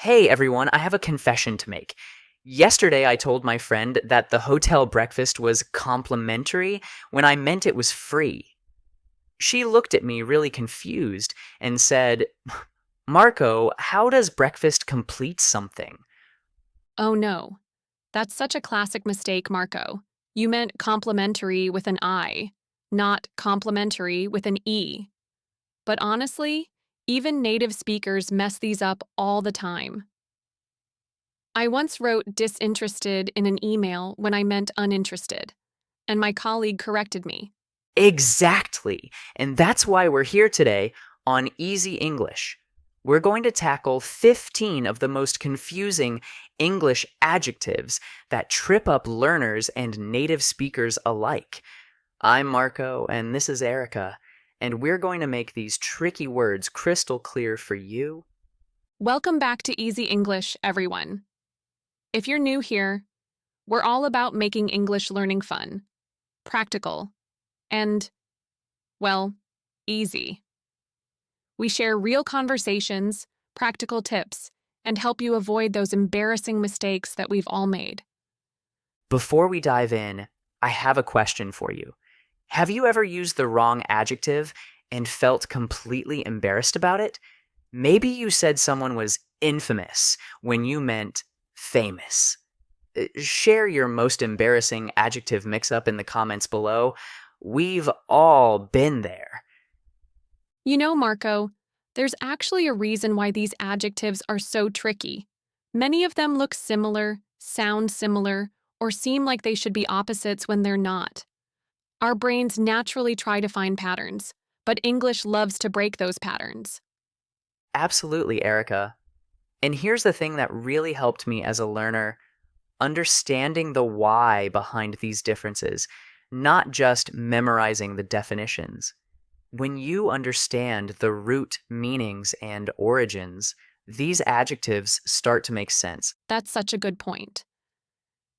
Hey everyone, I have a confession to make. Yesterday I told my friend that the hotel breakfast was complimentary when I meant it was free. She looked at me really confused and said, Marco, how does breakfast complete something? Oh no. That's such a classic mistake, Marco. You meant complimentary with an I, not complimentary with an E. But honestly, even native speakers mess these up all the time. I once wrote disinterested in an email when I meant uninterested, and my colleague corrected me. Exactly. And that's why we're here today on Easy English. We're going to tackle 15 of the most confusing English adjectives that trip up learners and native speakers alike. I'm Marco, and this is Erika, and we're going to make these tricky words crystal clear for you. Welcome back to Easy English, everyone. If you're new here, we're all about making English learning fun, practical, and, well, easy. We share real conversations, practical tips, and help you avoid those embarrassing mistakes that we've all made. Before we dive in, I have a question for you. Have you ever used the wrong adjective and felt completely embarrassed about it? Maybe you said someone was infamous when you meant famous. Share your most embarrassing adjective mix-up in the comments below. We've all been there. You know, Marco, there's actually a reason why these adjectives are so tricky. Many of them look similar, sound similar, or seem like they should be opposites when they're not. Our brains naturally try to find patterns, but English loves to break those patterns. Absolutely, Erika. And here's the thing that really helped me as a learner, understanding the why behind these differences, not just memorizing the definitions. When you understand the root meanings and origins, these adjectives start to make sense. That's such a good point.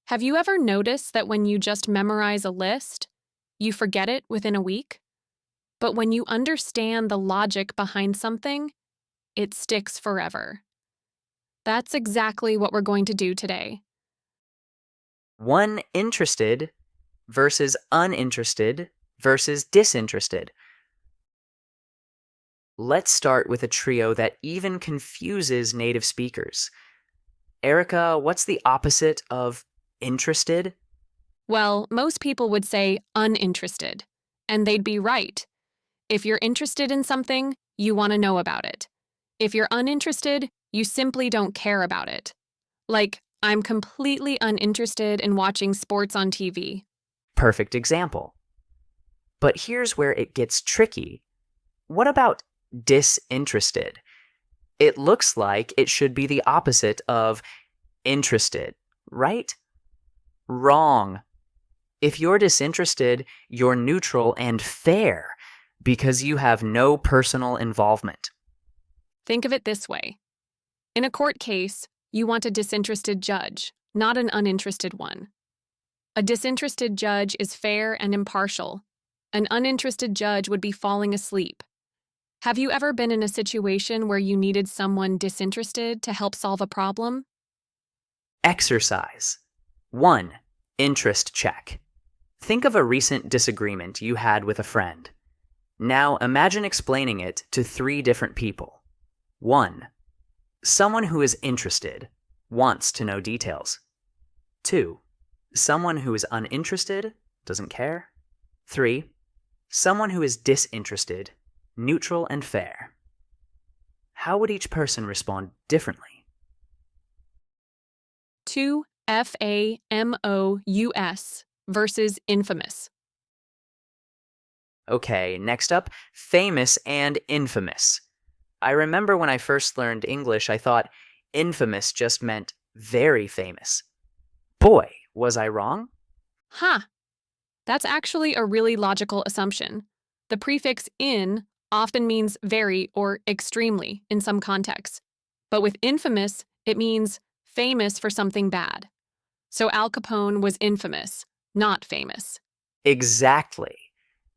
Have you ever noticed that when you just memorize a list, you forget it within a week? But when you understand the logic behind something, it sticks forever. That's exactly what we're going to do today. One interested versus uninterested versus disinterested. Let's start with a trio that even confuses native speakers. Erika, what's the opposite of interested? Well, most people would say uninterested, and they'd be right. If you're interested in something, you want to know about it. If you're uninterested, you simply don't care about it. Like, I'm completely uninterested in watching sports on TV. Perfect example. But here's where it gets tricky. What about disinterested? It looks like it should be the opposite of interested, right? Wrong. If you're disinterested, you're neutral and fair because you have no personal involvement. Think of it this way. In a court case, you want a disinterested judge, not an uninterested one. A disinterested judge is fair and impartial. An uninterested judge would be falling asleep. Have you ever been in a situation where you needed someone disinterested to help solve a problem? Exercise. 1. Interest check. Think of a recent disagreement you had with a friend. Now imagine explaining it to 3 different people. 1. Someone who is interested, wants to know details. 2. Someone who is uninterested, doesn't care. 3. Someone who is disinterested, neutral and fair. How would each person respond differently? 2. famous versus infamous. Okay, next up, famous and infamous. I remember when I first learned English, I thought infamous just meant very famous. Boy, was I wrong? Ha! That's actually a really logical assumption. The prefix in often means very or extremely in some contexts. But with infamous, it means famous for something bad. So Al Capone was infamous, not famous. Exactly.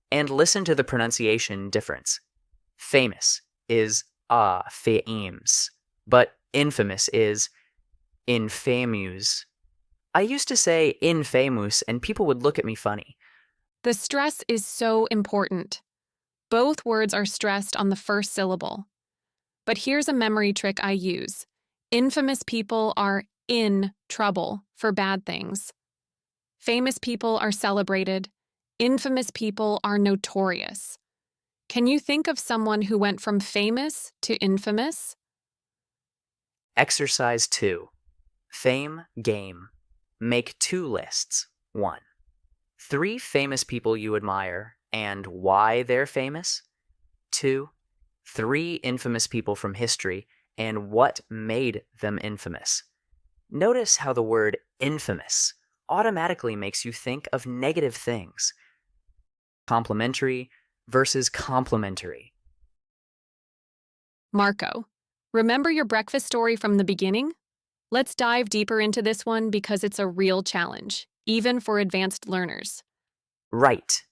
And listen to the pronunciation difference. Famous is famous, but Infamous is infamous. I used to say infamous and people would look at me funny. The stress is so important. Both words are stressed on the first syllable. But here's a memory trick I use. Infamous people are in trouble for bad things. Famous people are celebrated. Infamous people are notorious. Can you think of someone who went from famous to infamous? Exercise 2. Fame game. Make 2 lists. 1. 3 famous people you admire and why they're famous. 2. 3 infamous people from history and what made them infamous. Notice how the word infamous automatically makes you think of negative things. Complementary versus complementary. Marco, remember your breakfast story from the beginning? Let's dive deeper into this one because it's a real challenge, even for advanced learners. Right.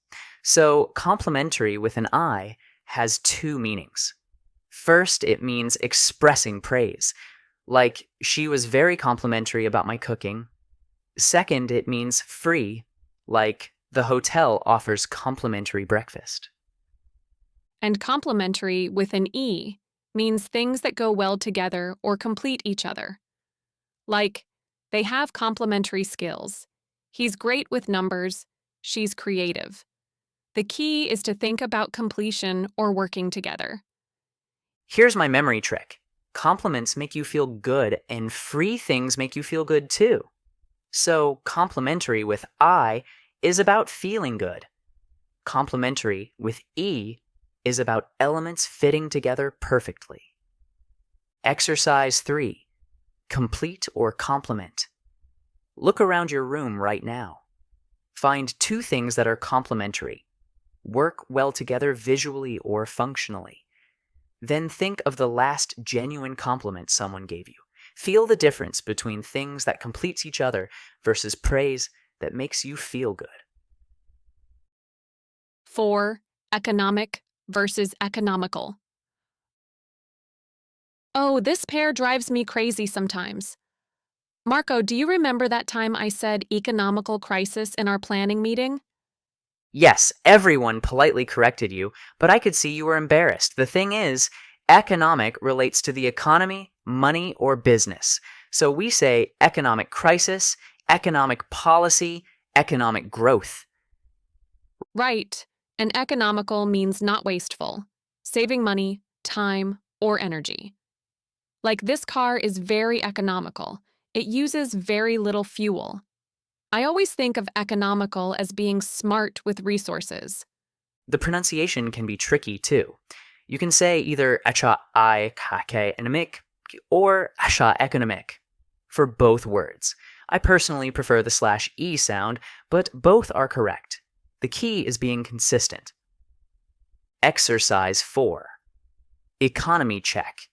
So, complementary with an I has 2 meanings. First, it means expressing praise, like she was very complimentary about my cooking. Second, it means free, like the hotel offers complimentary breakfast. And complementary with an E means things that go well together or complete each other. Like, they have complementary skills. He's great with numbers. She's creative. The key is to think about completion or working together. Here's my memory trick. Compliments make you feel good, and free things make you feel good too. So, complementary with I is about feeling good. Complementary with E is about elements fitting together perfectly. Exercise 3. Complete or complement. Look around your room right now. Find 2 things that are complementary. Work well together visually or functionally. Then think of the last genuine compliment someone gave you. Feel the difference between things that completes each other versus praise that makes you feel good. 4. Economic versus economical. Oh, this pair drives me crazy sometimes. Marco, do you remember that time I said economical crisis in our planning meeting? Yes, everyone politely corrected you, but I could see you were embarrassed. The thing is, economic relates to the economy, money, or business. So we say economic crisis, economic policy, economic growth. Right. And economical means not wasteful, saving money, time, or energy. Like this car is very economical. It uses very little fuel. I always think of economical as being smart with resources. The pronunciation can be tricky too. You can say either economic or economic for both words. I personally prefer the /e sound, but both are correct. The key is being consistent. Exercise 4. Economy check.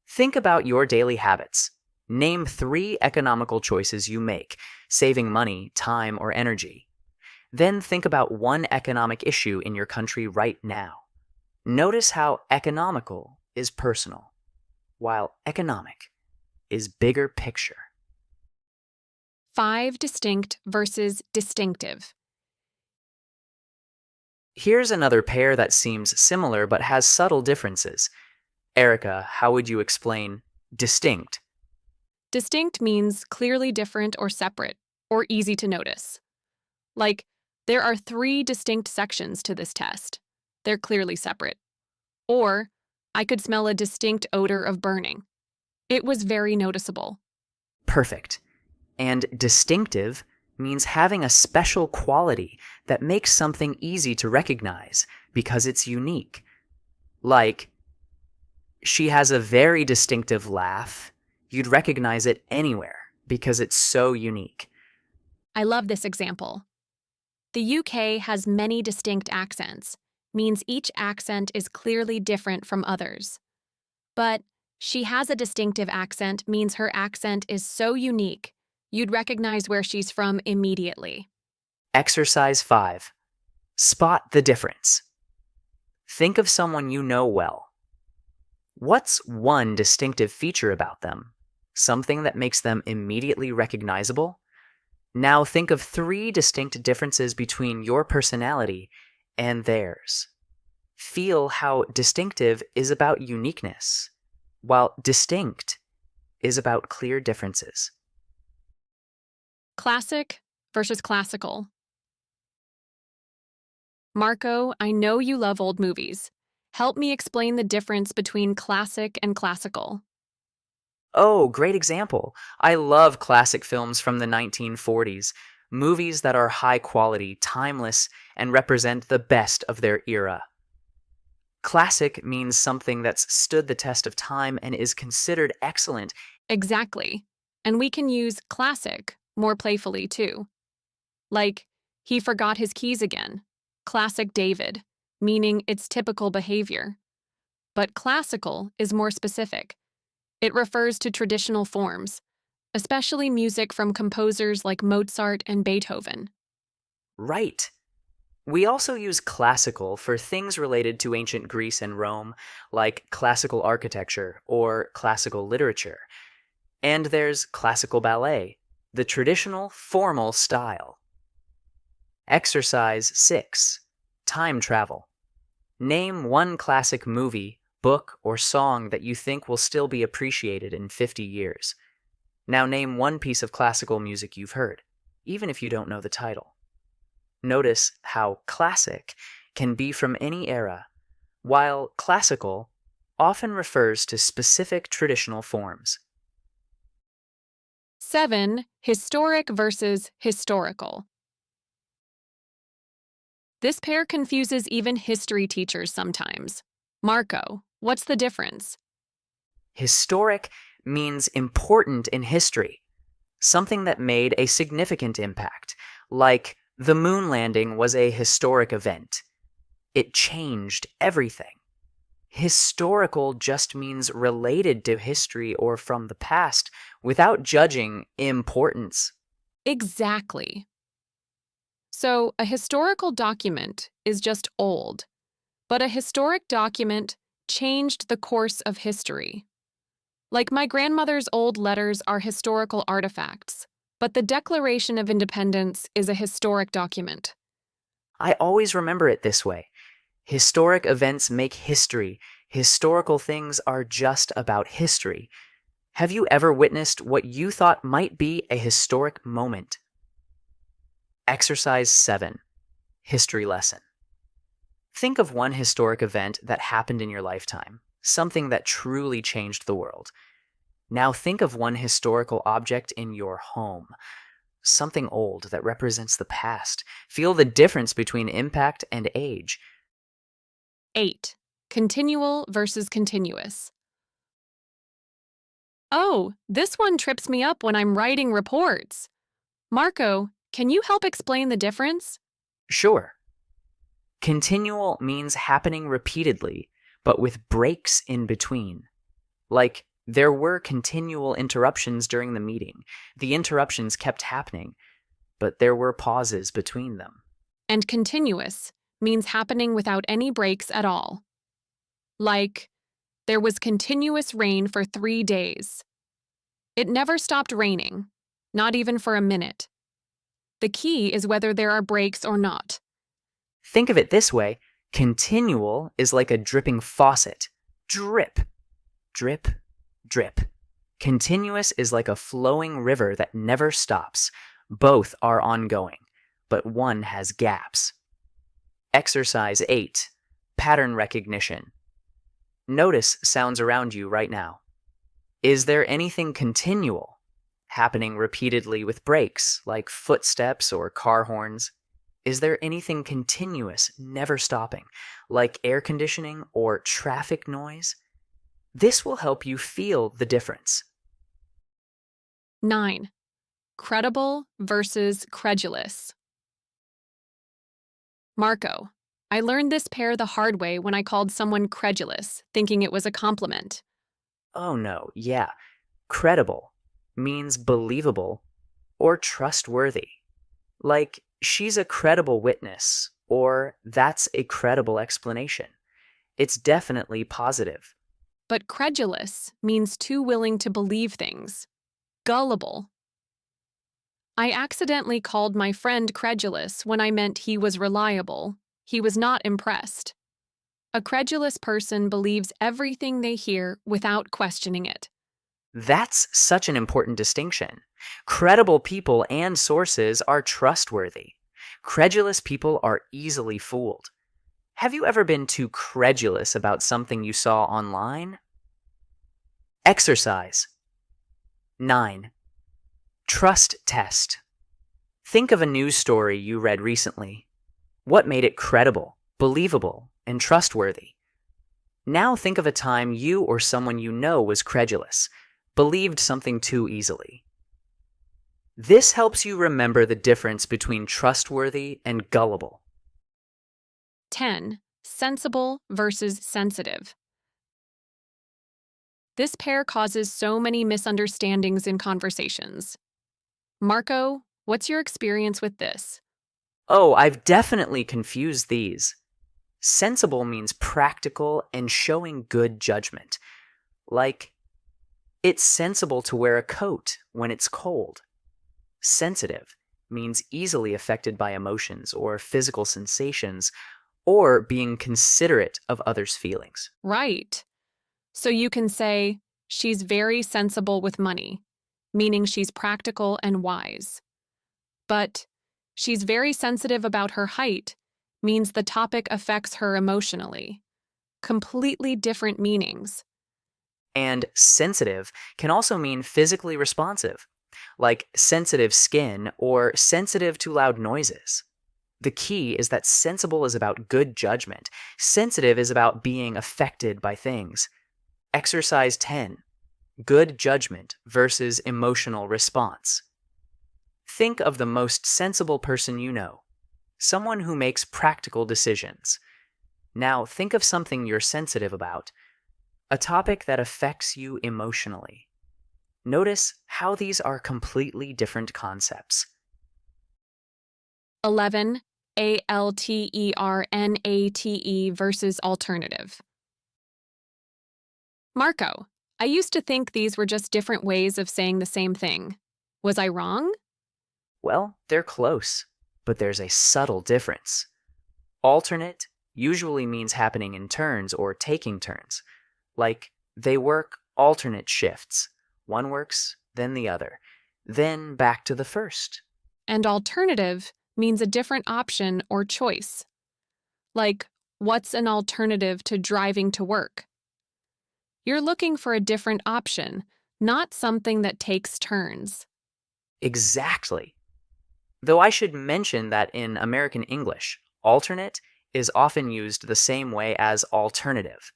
Think about your daily habits. Name 3 economical choices you make, saving money, time, or energy. Then think about one economic issue in your country right now. Notice how economical is personal, while economic is bigger picture. 5 distinct versus distinctive. Here's another pair that seems similar but has subtle differences. Erika, how would you explain distinct? Distinct means clearly different or separate, or easy to notice. Like, there are 3 distinct sections to this test. They're clearly separate. Or, I could smell a distinct odor of burning. It was very noticeable. Perfect. And distinctive means having a special quality that makes something easy to recognize because it's unique. Like, she has a very distinctive laugh. You'd recognize it anywhere because it's so unique. I love this example. The UK has many distinct accents, means each accent is clearly different from others. But she has a distinctive accent means her accent is so unique, you'd recognize where she's from immediately. Exercise 5. Spot the difference. Think of someone you know well. What's one distinctive feature about them? Something that makes them immediately recognizable? Now think of three distinct differences between your personality and theirs. Feel how distinctive is about uniqueness, while distinct is about clear differences. Classic versus classical. Marco, I know you love old movies. Help me explain the difference between classic and classical. Oh, great example. I love classic films from the 1940s, movies that are high quality, timeless, and represent the best of their era. Classic means something that's stood the test of time and is considered excellent. Exactly. And we can use classic more playfully too. Like, he forgot his keys again. Classic David, meaning it's typical behavior. But classical is more specific. It refers to traditional forms, especially music from composers like Mozart and Beethoven. Right. We also use classical for things related to ancient Greece and Rome, like classical architecture or classical literature. And there's classical ballet, the traditional formal style. Exercise 6. Time travel. Name one classic movie, book, or song that you think will still be appreciated in 50 years. Now name one piece of classical music you've heard, even if you don't know the title. Notice how classic can be from any era, while classical often refers to specific traditional forms. 7. Historic versus historical. This pair confuses even history teachers sometimes. Marco, what's the difference? Historic means important in history, something that made a significant impact, like the moon landing was a historic event. It changed everything. Historical just means related to history or from the past without judging importance. Exactly. So, a historical document is just old, but a historic document changed the course of history. Like my grandmother's old letters are historical artifacts, but the Declaration of Independence is a historic document. I always remember it this way. Historic events make history. Historical things are just about history. Have you ever witnessed what you thought might be a historic moment? Exercise 7. History lesson. Think of one historic event that happened in your lifetime, something that truly changed the world. Now think of one historical object in your home, something old that represents the past. Feel the difference between impact and age. 8. Continual versus continuous. Oh, this one trips me up when I'm writing reports. Marco, can you help explain the difference? Sure. Continual means happening repeatedly, but with breaks in between. Like, there were continual interruptions during the meeting. The interruptions kept happening, but there were pauses between them. And continuous means happening without any breaks at all. Like, there was continuous rain for 3 days. It never stopped raining, not even for a minute. The key is whether there are breaks or not. Think of it this way. Continual is like a dripping faucet. Drip, drip, drip. Continuous is like a flowing river that never stops. Both are ongoing, but one has gaps. Exercise 8. Pattern recognition. Notice sounds around you right now. Is there anything continual, happening repeatedly with breaks, like footsteps or car horns? Is there anything continuous, never stopping, like air conditioning or traffic noise? This will help you feel the difference. 9. Credible versus credulous. Marco, I learned this pair the hard way when I called someone credulous, thinking it was a compliment. Oh no, yeah. Credible means believable or trustworthy. Like, she's a credible witness, or that's a credible explanation. It's definitely positive. But credulous means too willing to believe things. Gullible. I accidentally called my friend credulous when I meant he was reliable. He was not impressed. A credulous person believes everything they hear without questioning it. That's such an important distinction. Credible people and sources are trustworthy. Credulous people are easily fooled. Have you ever been too credulous about something you saw online? Exercise. 9. Trust test. Think of a news story you read recently. What made it credible, believable, and trustworthy? Now think of a time you or someone you know was credulous, believed something too easily. This helps you remember the difference between trustworthy and gullible. 10. Sensible versus sensitive. This pair causes so many misunderstandings in conversations. Marco, what's your experience with this? Oh, I've definitely confused these. Sensible means practical and showing good judgment. Like, it's sensible to wear a coat when it's cold. Sensitive means easily affected by emotions or physical sensations, or being considerate of others' feelings. Right. So you can say, she's very sensible with money, meaning she's practical and wise. But she's very sensitive about her height means the topic affects her emotionally. Completely different meanings. And sensitive can also mean physically responsive, like sensitive skin or sensitive to loud noises. The key is that sensible is about good judgment. Sensitive is about being affected by things. Exercise 10. Good judgment versus emotional response. Think of the most sensible person you know, someone who makes practical decisions. Now think of something you're sensitive about, a topic that affects you emotionally. Notice how these are completely different concepts. 11. Alternate versus alternative. Marco, I used to think these were just different ways of saying the same thing. Was I wrong? Well, they're close, but there's a subtle difference. Alternate usually means happening in turns or taking turns. Like, they work alternate shifts. One works, then the other, then back to the first. And alternative means a different option or choice. Like, what's an alternative to driving to work? You're looking for a different option, not something that takes turns. Exactly. Though I should mention that in American English, alternate is often used the same way as alternative.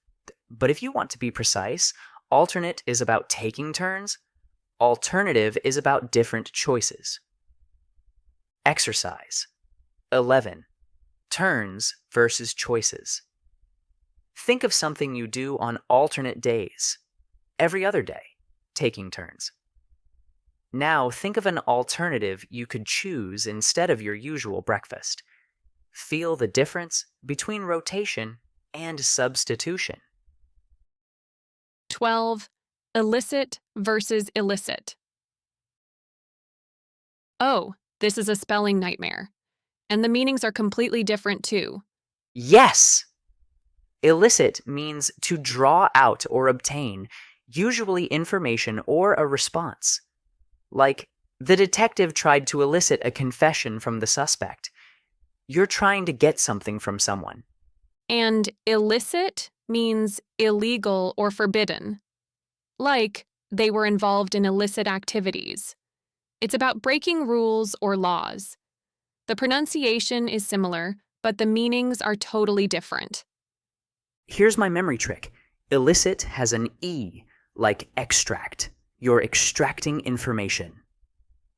But if you want to be precise, alternate is about taking turns, alternative is about different choices. Exercise. 11. Turns versus choices. Think of something you do on alternate days, every other day, taking turns. Now think of an alternative you could choose instead of your usual breakfast. Feel the difference between rotation and substitution. 12. Illicit versus illicit. Oh, this is a spelling nightmare. And the meanings are completely different too. Yes! Illicit means to draw out or obtain, usually information or a response. Like, the detective tried to elicit a confession from the suspect. You're trying to get something from someone. And illicit means illegal or forbidden. Like, they were involved in illicit activities. It's about breaking rules or laws. The pronunciation is similar, but the meanings are totally different. Here's my memory trick. Illicit has an E, like extract. You're extracting information.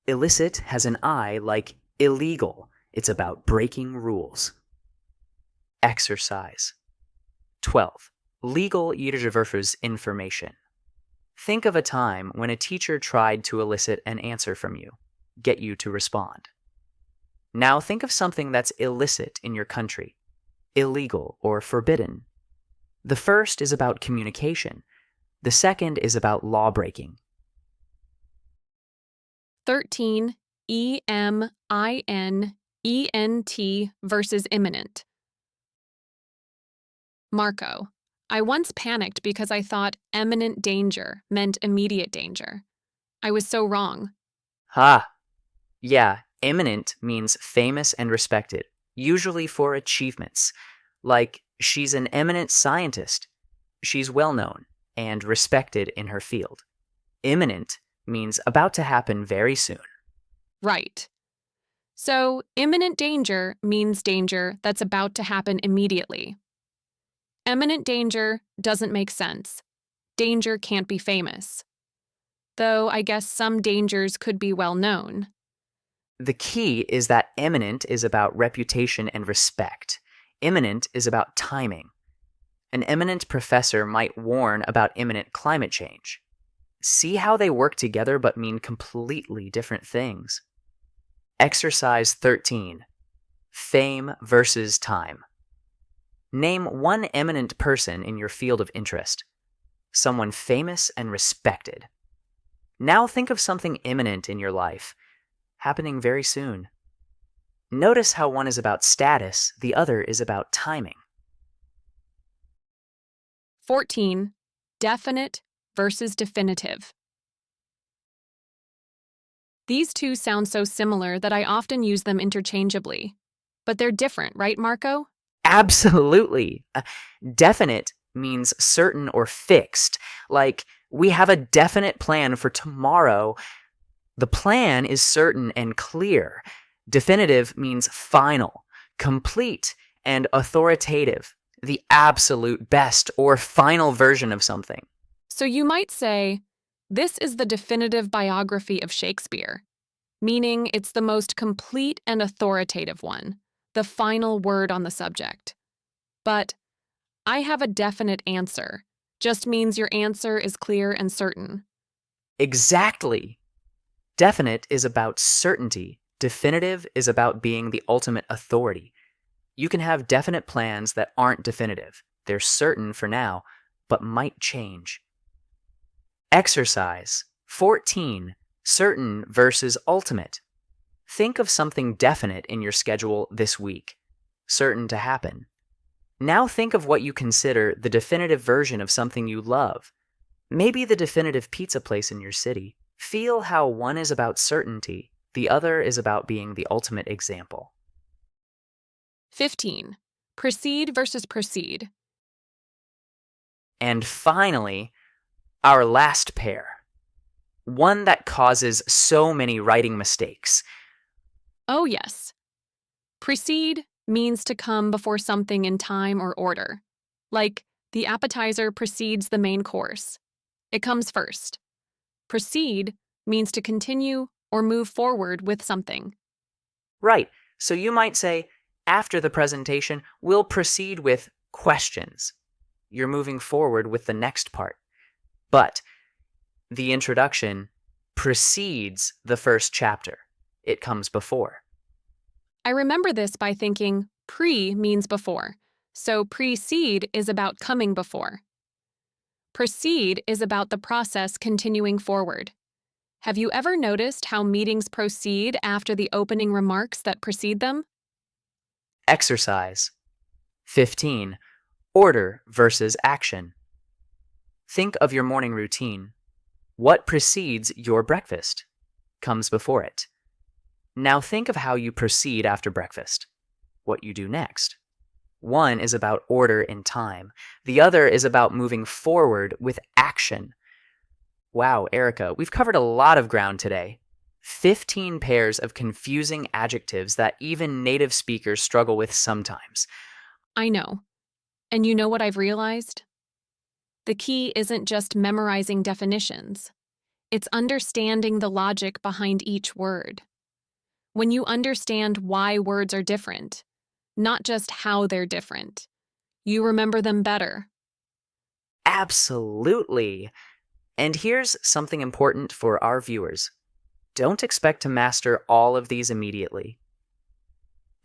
Illicit has an I, like illegal. It's about breaking rules. Exercise. 12. Legal versus information. Think of a time when a teacher tried to elicit an answer from you, get you to respond. Now think of something that's illicit in your country, illegal or forbidden. The first is about communication. The second is about law breaking. 13. Eminent versus imminent. Marco, I once panicked because I thought imminent danger meant immediate danger. I was so wrong. Yeah, eminent means famous and respected, usually for achievements. Like, she's an eminent scientist. She's well known and respected in her field. Imminent means about to happen very soon. Right. So, imminent danger means danger that's about to happen immediately. Imminent danger doesn't make sense. Danger can't be famous. Though I guess some dangers could be well known. The key is that eminent is about reputation and respect. Imminent is about timing. An eminent professor might warn about imminent climate change. See how they work together but mean completely different things. Exercise 13. Fame versus time. Name one eminent person in your field of interest. Someone famous and respected. Now think of something imminent in your life, happening very soon. Notice how one is about status, the other is about timing. 14. Definite versus definitive. These two sound so similar that I often use them interchangeably. But they're different, right, Marco? Absolutely. Definite means certain or fixed. Like, we have a definite plan for tomorrow. The plan is certain and clear. Definitive means final, complete, and authoritative. The absolute best or final version of something. So you might say, this is the definitive biography of Shakespeare, meaning it's the most complete and authoritative one, the final word on the subject. But I have a definite answer just means your answer is clear and certain. Exactly. Definite is about certainty. Definitive is about being the ultimate authority. You can have definite plans that aren't definitive. They're certain for now, but might change. Exercise 14. Certain versus ultimate. Think of something definite in your schedule this week, certain to happen. Now think of what you consider the definitive version of something you love. Maybe the definitive pizza place in your city. Feel how one is about certainty, the other is about being the ultimate example. 15. Precede versus proceed. And finally, our last pair. One that causes so many writing mistakes. Oh, yes. Precede means to come before something in time or order. Like, the appetizer precedes the main course. It comes first. Proceed means to continue or move forward with something. Right, so you might say, after the presentation, we'll proceed with questions. You're moving forward with the next part. But the introduction precedes the first chapter. It comes before. I remember this by thinking pre means before, so precede is about coming before. Proceed is about the process continuing forward. Have you ever noticed how meetings proceed after the opening remarks that precede them? Exercise 15. Order versus action. Think of your morning routine. What precedes your breakfast? Comes before it. Now think of how you proceed after breakfast. What you do next. One is about order in time. The other is about moving forward with action. Wow, Erika, we've covered a lot of ground today. 15 pairs of confusing adjectives that even native speakers struggle with sometimes. I know. And you know what I've realized? The key isn't just memorizing definitions. It's understanding the logic behind each word. When you understand why words are different, not just how they're different, you remember them better. Absolutely. And here's something important for our viewers. Don't expect to master all of these immediately.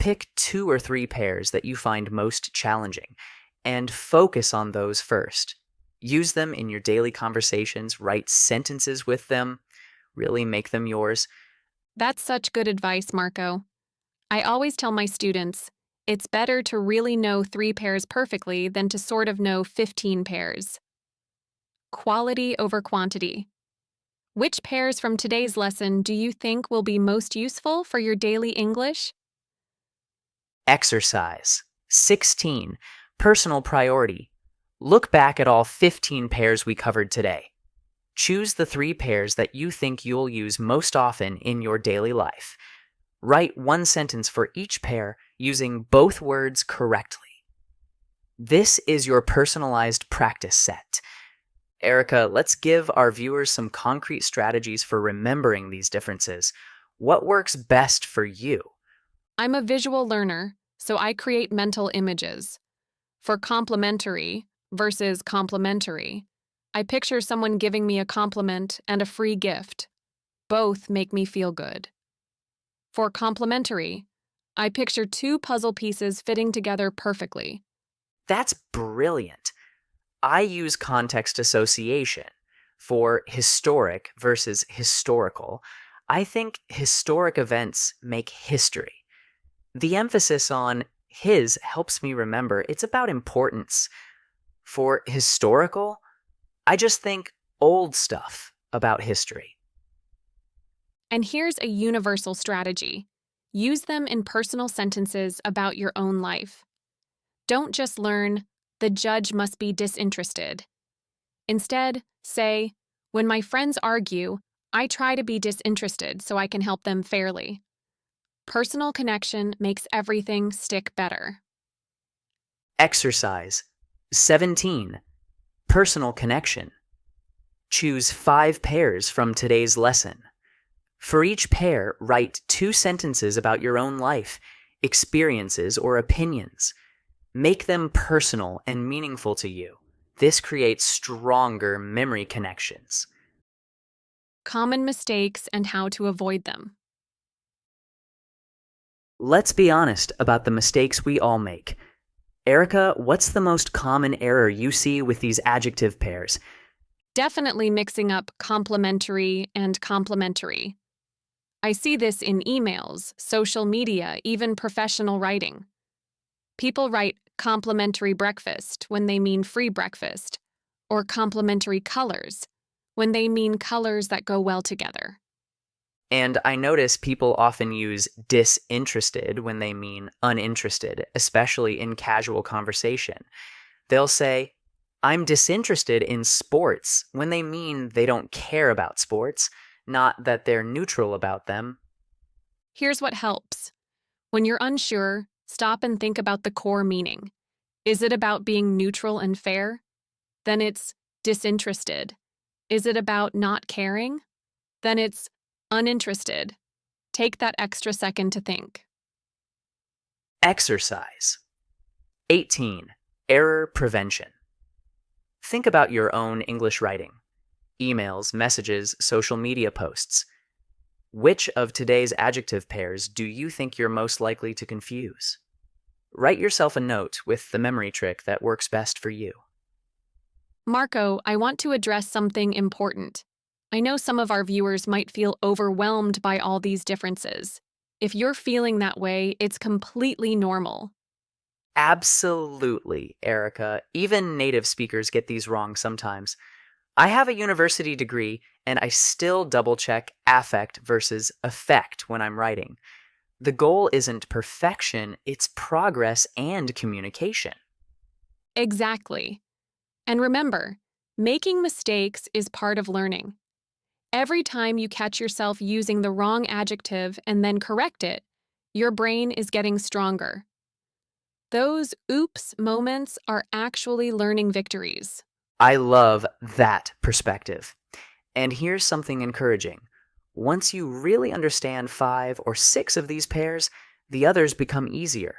Pick 2 or 3 pairs that you find most challenging, and focus on those first. Use them in your daily conversations, write sentences with them, really make them yours. That's such good advice, Marco. I always tell my students it's better to really know 3 pairs perfectly than to sort of know 15 pairs. Quality over quantity. Which pairs from today's lesson do you think will be most useful for your daily English? Exercise. 16. Personal priority. Look back at all 15 pairs we covered today. Choose the 3 pairs that you think you'll use most often in your daily life. Write one sentence for each pair using both words correctly. This is your personalized practice set. Erika, let's give our viewers some concrete strategies for remembering these differences. What works best for you? I'm a visual learner, so I create mental images. For complimentary versus complimentary, I picture someone giving me a compliment and a free gift. Both make me feel good. For complementary, I picture 2 puzzle pieces fitting together perfectly. That's brilliant. I use context association. For historic versus historical, I think historic events make history. The emphasis on his helps me remember it's about importance. For historical, I just think old stuff about history. And here's a universal strategy. Use them in personal sentences about your own life. Don't just learn, the judge must be disinterested. Instead, say, when my friends argue, I try to be disinterested so I can help them fairly. Personal connection makes everything stick better. Exercise. 17. Personal connection. Choose 5 pairs from today's lesson. For each pair, write 2 sentences about your own life, experiences, or opinions. Make them personal and meaningful to you. This creates stronger memory connections. Common mistakes and how to avoid them. Let's be honest about the mistakes we all make. Erika, what's the most common error you see with these adjective pairs? Definitely mixing up complementary and complementary. I see this in emails, social media, even professional writing. People write complimentary breakfast when they mean free breakfast, or complementary colors when they mean colors that go well together. And I notice people often use disinterested when they mean uninterested, especially in casual conversation. They'll say, I'm disinterested in sports when they mean they don't care about sports, not that they're neutral about them. Here's what helps. When you're unsure, stop and think about the core meaning. Is it about being neutral and fair? Then it's disinterested. Is it about not caring? Then it's uninterested. Take that extra second to think. Exercise. 18. Error prevention. Think about your own English writing. Emails, messages, social media posts. Which of today's adjective pairs do you think you're most likely to confuse? Write yourself a note with the memory trick that works best for you. Marco, I want to address something important. I know some of our viewers might feel overwhelmed by all these differences. If you're feeling that way, it's completely normal. Absolutely, Erika. Even native speakers get these wrong sometimes. I have a university degree, and I still double-check affect versus effect when I'm writing. The goal isn't perfection, it's progress and communication. Exactly. And remember, making mistakes is part of learning. Every time you catch yourself using the wrong adjective and then correct it, your brain is getting stronger. Those oops moments are actually learning victories. I love that perspective. And here's something encouraging. Once you really understand 5 or 6 of these pairs, the others become easier.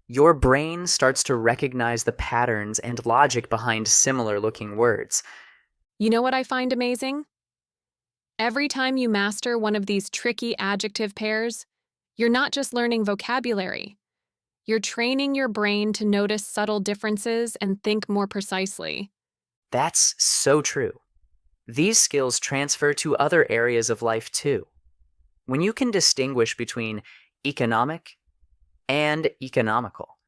Your brain starts to recognize the patterns and logic behind similar-looking words. You know what I find amazing? Every time you master one of these tricky adjective pairs, you're not just learning vocabulary. You're training your brain to notice subtle differences and think more precisely. That's so true. These skills transfer to other areas of life too. When you can distinguish between economic and economical,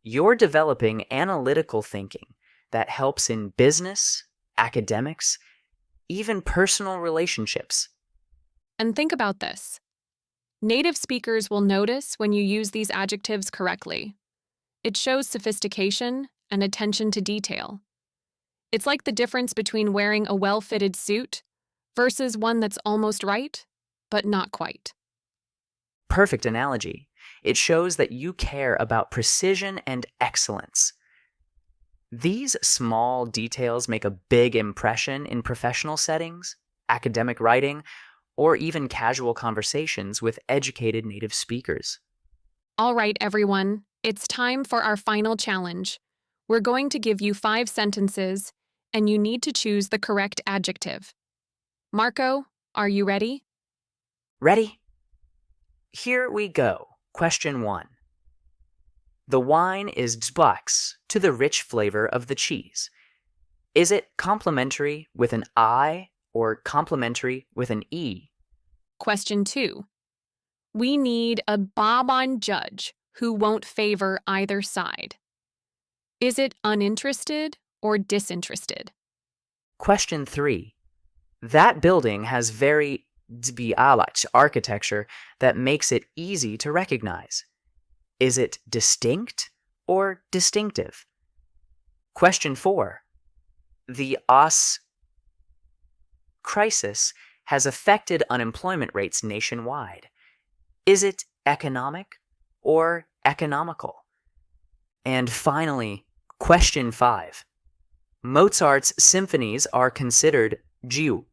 you're developing analytical thinking that helps in business, academics, even personal relationships. And think about this. Native speakers will notice when you use these adjectives correctly. It shows sophistication and attention to detail. It's like the difference between wearing a well-fitted suit versus one that's almost right, but not quite. Perfect analogy. It shows that you care about precision and excellence. These small details make a big impression in professional settings, academic writing, or even casual conversations with educated native speakers. All right, everyone, it's time for our final challenge. We're going to give you 5 sentences, and you need to choose the correct adjective. Marco, are you ready? Ready? Here we go. Question 1. The wine is dzbaks to the rich flavor of the cheese. Is it complementary with an I or complementary with an E? Question 2. We need a Bob-on judge who won't favor either side. Is it uninterested or disinterested? Question 3. That building has very dzbialach architecture that makes it easy to recognize. Is it distinct or distinctive? Question 4. The OS crisis has affected unemployment rates nationwide. Is it economic or economical? And finally, question 5. Mozart's symphonies are considered Jew.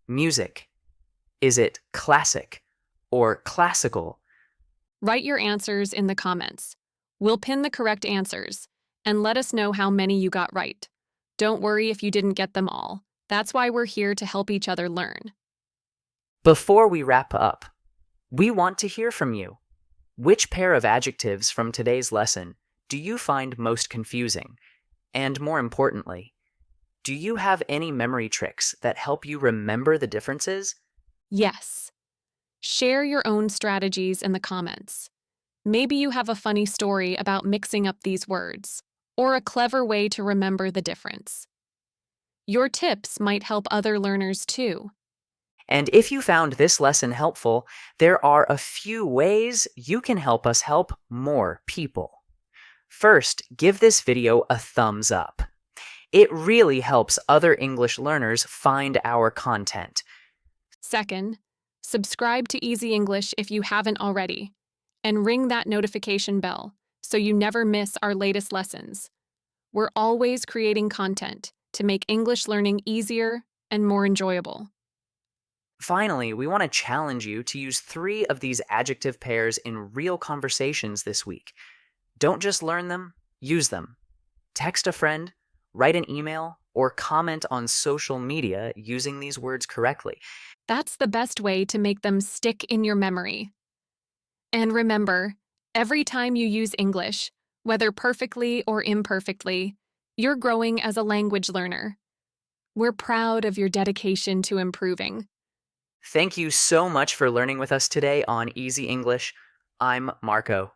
Music. Is it classic or classical? Write your answers in the comments. We'll pin the correct answers and let us know how many you got right. Don't worry if you didn't get them all. That's why we're here to help each other learn. Before we wrap up, we want to hear from you. Which pair of adjectives from today's lesson do you find most confusing? And more importantly, do you have any memory tricks that help you remember the differences? Yes. Share your own strategies in the comments. Maybe you have a funny story about mixing up these words, or a clever way to remember the difference. Your tips might help other learners too. And if you found this lesson helpful, there are a few ways you can help us help more people. First, give this video a thumbs up. It really helps other English learners find our content. Second, subscribe to Easy English if you haven't already, and ring that notification bell so you never miss our latest lessons. We're always creating content to make English learning easier and more enjoyable. Finally, we want to challenge you to use 3 of these adjective pairs in real conversations this week. Don't just learn them, use them. Text a friend, write an email, or comment on social media using these words correctly. That's the best way to make them stick in your memory. And remember, every time you use English, whether perfectly or imperfectly, you're growing as a language learner. We're proud of your dedication to improving. Thank you so much for learning with us today on Easy English. I'm Marco.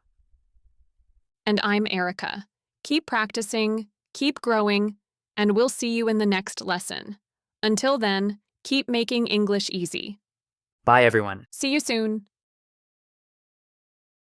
And I'm Erika. Keep practicing, keep growing, and we'll see you in the next lesson. Until then, keep making English easy. Bye, everyone. See you soon.